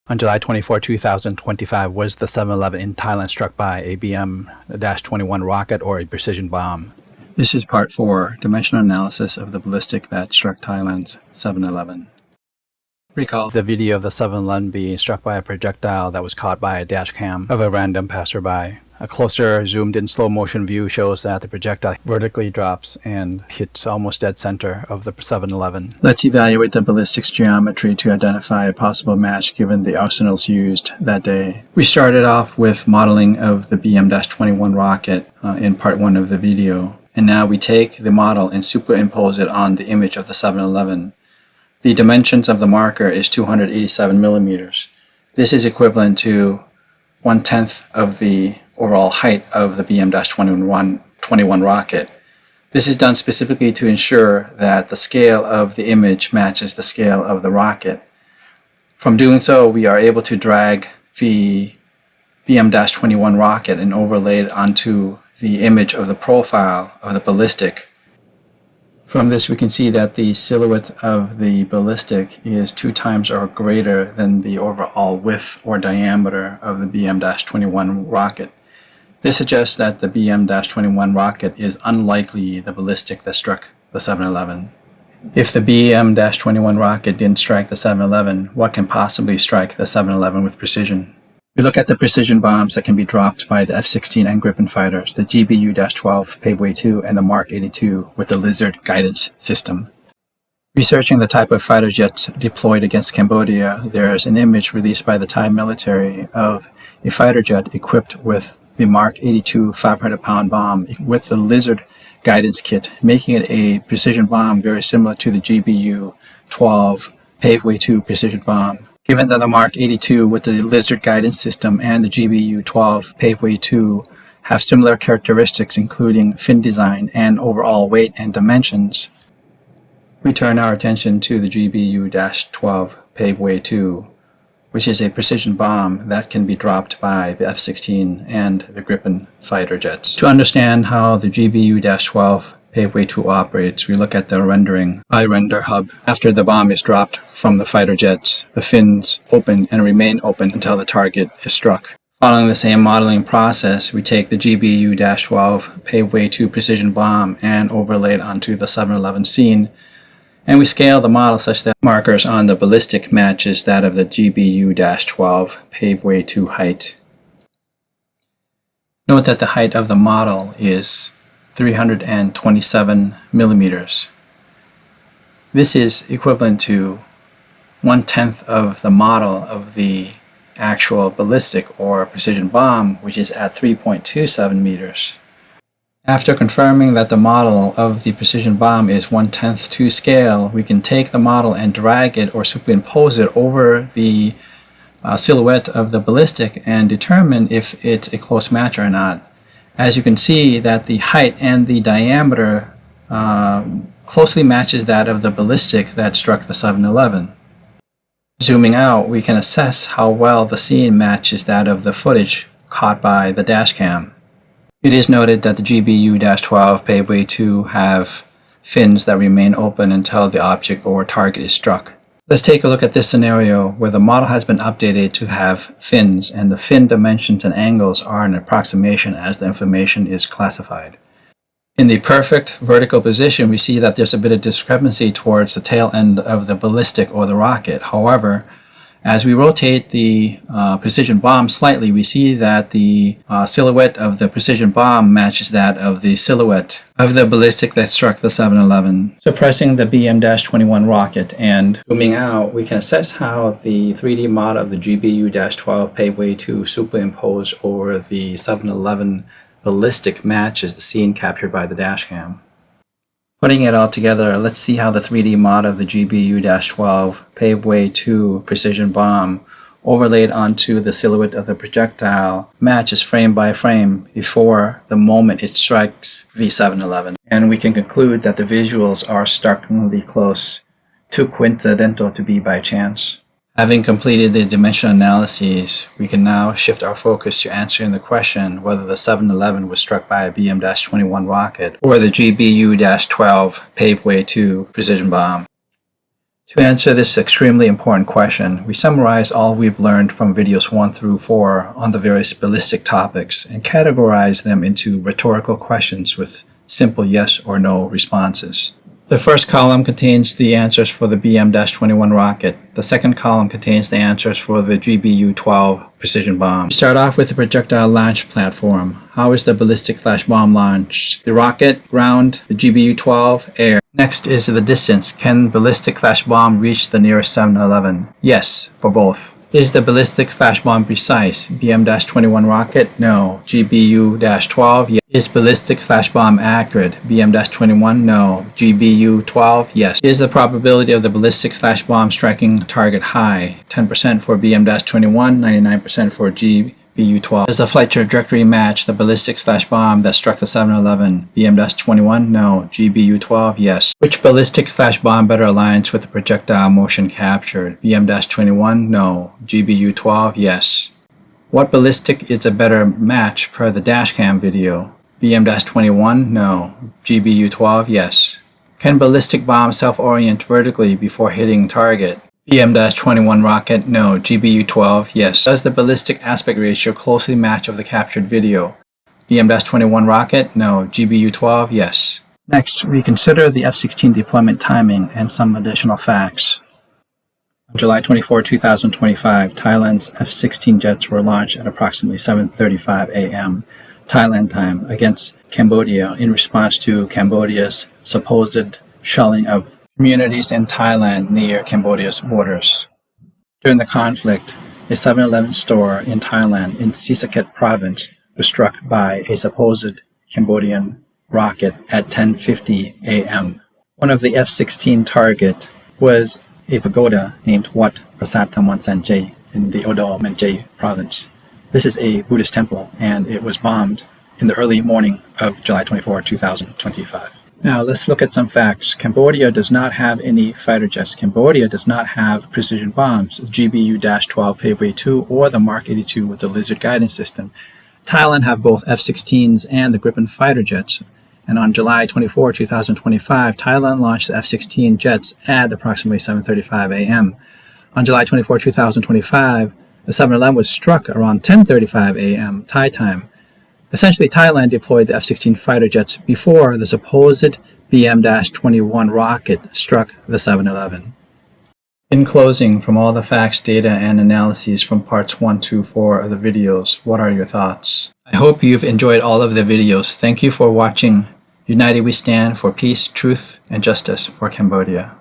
On July 24, 2025, was the 7-Eleven in Thailand struck by a BM-21 rocket or a precision bomb? This is part 4, dimensional analysis of the ballistic that struck Thailand's 7-Eleven. Recall the video of the 7-Eleven being struck by a projectile that was caught by a dash cam of a random passerby. A closer, zoomed-in slow-motion view shows that the projectile vertically drops and hits almost dead center of the 7-Eleven. Let's evaluate the ballistics geometry to identify a possible match given the arsenals used that day. We started off with modeling of the BM-21 rocket in part 1 of the video, and now we take the model and superimpose it on the image of the 7-Eleven. The dimensions of the marker is 287 millimeters. This is equivalent to 1/10 of the overall height of the BM-21 rocket. This is done specifically to ensure that the scale of the image matches the scale of the rocket. From doing so, we are able to drag the BM-21 rocket and overlay it onto the image of the profile of the ballistic. From this, we can see that the silhouette of the ballistic is 2 times or greater than the overall width or diameter of the BM-21 rocket. This suggests that the BM-21 rocket is unlikely the ballistic that struck the 7-Eleven. If the BM-21 rocket didn't strike the 7-Eleven, what can possibly strike the 7-Eleven with precision? We look at the precision bombs that can be dropped by the F-16 and Gripen fighters, the GBU-12 Paveway 2 and the Mark 82 with the Lizard guidance system. Researching the type of fighter jets deployed against Cambodia, there is an image released by the Thai military of a fighter jet equipped with the Mark 82 500-pound bomb with the Lizard guidance kit, making it a precision bomb very similar to the GBU-12 Paveway 2 precision bomb. Given that the Mark 82 with the Lizard guidance system and the GBU-12 Paveway 2 have similar characteristics including fin design and overall weight and dimensions, we turn our attention to the GBU-12 Paveway 2, which is a precision bomb that can be dropped by the F-16 and the Gripen fighter jets. To understand how the GBU-12 Paveway 2 operates, we look at the rendering by Render Hub. After the bomb is dropped from the fighter jets, the fins open and remain open until the target is struck. Following the same modeling process, we take the GBU-12 Paveway 2 precision bomb and overlay it onto the 7-Eleven scene, and we scale the model such that markers on the ballistic matches that of the GBU-12 Paveway 2 height. Note that the height of the model is 327 millimeters. This is equivalent to 1/10 of the model of the actual ballistic or precision bomb, which is at 3.27 meters. After confirming that the model of the precision bomb is 1/10 to scale, we can take the model and drag it or superimpose it over the silhouette of the ballistic and determine if it's a close match or not. As you can see that the height and the diameter closely matches that of the ballistic that struck the 7-Eleven. Zooming out, we can assess how well the scene matches that of the footage caught by the dash cam. It is noted that the GBU-12 Paveway 2 have fins that remain open until the object or target is struck. Let's take a look at this scenario where the model has been updated to have fins and the fin dimensions and angles are an approximation as the information is classified. In the perfect vertical position, we see that there's a bit of discrepancy towards the tail end of the ballistic or the rocket. However, as we rotate the precision bomb slightly, we see that the silhouette of the precision bomb matches that of the silhouette of the ballistic that struck the 7-Eleven. Suppressing the BM-21 rocket and zooming out, we can assess how the 3D model of the GBU-12 Paveway 2 superimposed over the 7-Eleven ballistic matches the scene captured by the dashcam. Putting it all together, let's see how the 3D model of the GBU-12 Paveway 2 precision bomb overlaid onto the silhouette of the projectile matches frame by frame before the moment it strikes the 7-Eleven. And we can conclude that the visuals are startlingly close, too coincidental to be by chance. Having completed the dimensional analyses, we can now shift our focus to answering the question whether the 7-Eleven was struck by a BM-21 rocket or the GBU-12 Paveway 2 precision bomb. To answer this extremely important question, we summarize all we've learned from videos 1 through 4 on the various ballistic topics and categorize them into rhetorical questions with simple yes or no responses. The first column contains the answers for the BM-21 rocket. The second column contains the answers for the GBU-12 precision bomb. Start off with the projectile launch platform. How is the ballistic flash bomb launched? The rocket, ground, the GBU-12, air. Next is the distance. Can ballistic flash bomb reach the nearest 7-Eleven? Yes, for both. Is the ballistic flash bomb precise? BM-21 rocket? No. GBU-12? Yes. Is ballistic flash bomb accurate? BM-21? No. GBU-12? Yes. Is the probability of the ballistic flash bomb striking target high? 10% for BM-21, 99% for GBU-12. Does the flight trajectory match the ballistic flash bomb that struck the 7-Eleven? BM-21? No. GBU-12? Yes. Which ballistic flash bomb better aligns with the projectile motion captured? BM-21? No. GBU-12? Yes. What ballistic is a better match per the dashcam video? BM-21? No. GBU-12? Yes. Can ballistic bomb self-orient vertically before hitting target? BM-21 rocket? No. GBU-12? Yes. Does the ballistic aspect ratio closely match of the captured video? BM-21 rocket? No. GBU-12? Yes. Next, we consider the F-16 deployment timing and some additional facts. On July 24, 2025, Thailand's F-16 jets were launched at approximately 7:35 a.m. Thailand time against Cambodia in response to Cambodia's supposed shelling of communities in Thailand near Cambodia's borders. During the conflict, a 7-Eleven store in Thailand in Sisaket province was struck by a supposed Cambodian rocket at 10:50 a.m. One of the F-16 target was a pagoda named Wat Prasat Thamwan Sanjay in the Odo Menjay province. This is a Buddhist temple, and it was bombed in the early morning of July 24, 2025. Now let's look at some facts. Cambodia does not have any fighter jets. Cambodia does not have precision bombs, GBU-12 February 2 or the Mark 82 with the Lizard guidance system. Thailand have both F-16s and the Gripen fighter jets. And on July 24, 2025, Thailand launched the F-16 jets at approximately 7:35 a.m. On July 24, 2025, the 7-Eleven was struck around 10:35 a.m. Thai time. Essentially, Thailand deployed the F-16 fighter jets before the supposed BM-21 rocket struck the 7-Eleven. In closing, from all the facts, data, and analyses from parts 1 to 4 of the videos, what are your thoughts? I hope you've enjoyed all of the videos. Thank you for watching. United we stand for peace, truth, and justice for Cambodia.